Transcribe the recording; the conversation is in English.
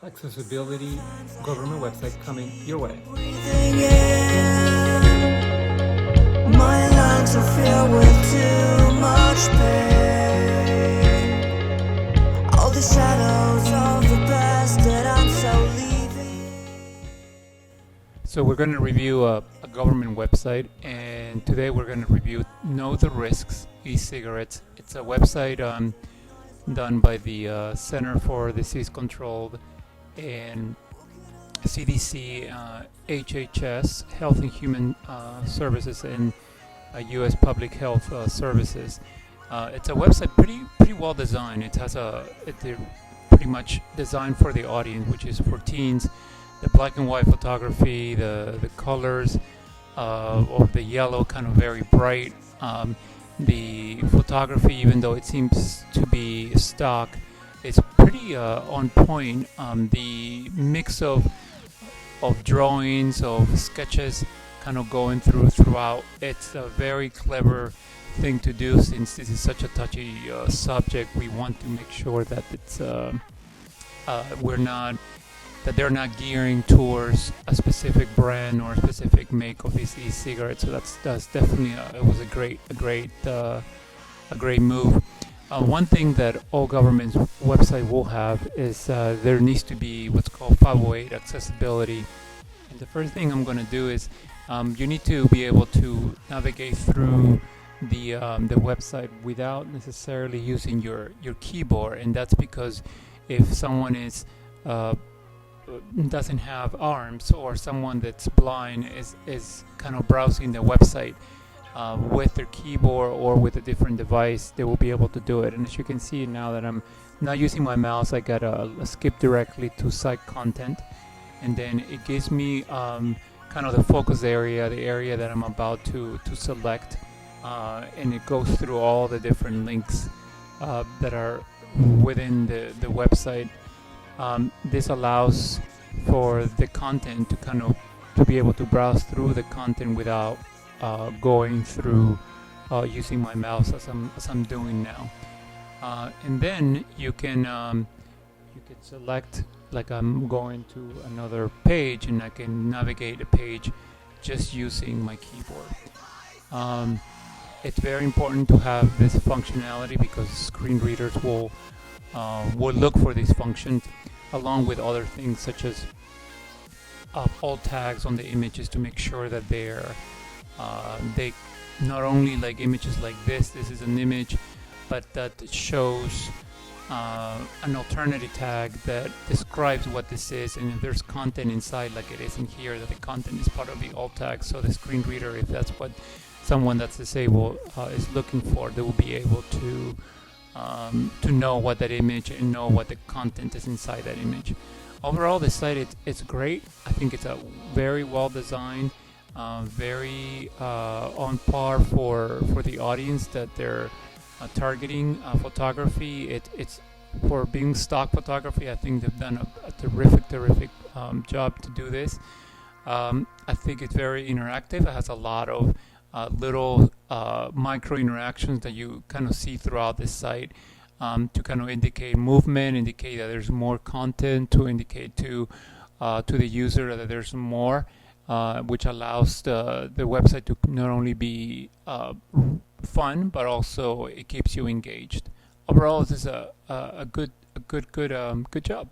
accessibility government website coming your way. My lungs are filled with too much pain. All the shadows of the past that I'm so leaving. So we're going to review a government website, and today we're going to review Know the Risks e-cigarettes. It's a website done by the Center for Disease Control and CDC, HHS, Health and Human Services, and U.S. Public Health Services. It's a website pretty well designed. It's pretty much designed for the audience, which is for teens. The black and white photography, the colors of the yellow, kind of very bright. The photography, even though it seems to be stock, is pretty on point. The mix of drawings, of sketches, kind of going throughout. It's a very clever thing to do, since this is such a touchy subject. We want to make sure that they're not gearing towards a specific brand or a specific make of these e-cigarettes. So that's definitely it was a great move. One thing that all governments website will have is there needs to be what's called 508 accessibility. And the first thing I'm going to do is you need to be able to navigate through the website without necessarily using your keyboard, and that's because if someone doesn't have arms, or someone that's blind is kind of browsing the website with their keyboard or with a different device, they will be able to do it. And as you can see now that I'm not using my mouse, I got a skip directly to site content, and then it gives me kind of the focus area, the area that I'm about to select, and it goes through all the different links that are within the website. This allows for the content to be able to browse through the content without going through using my mouse as I'm doing now. And then you can select, like I'm going to another page, and I can navigate the page just using my keyboard. It's very important to have this functionality because screen readers will look for these functions along with other things, such as alt tags on the images, to make sure that they not only like images like this is an image, but that shows an alternative tag that describes what this is, and if there's content inside, like it is in here, that the content is part of the alt tag. So the screen reader, if that's what someone that's disabled is looking for, they will be able to know what that image and know what the content is inside that image. Overall, the site it's great. I think it's a very well designed, very on par for the audience that they're targeting. Photography, it's for being stock photography. I think they've done a terrific job to do this. I think it's very interactive. It has a lot of little micro interactions that you kind of see throughout this site, to kind of indicate movement, indicate that there's more content, to indicate to the user that there's more, which allows the website to not only be fun, but also it keeps you engaged. Overall, this is a good job.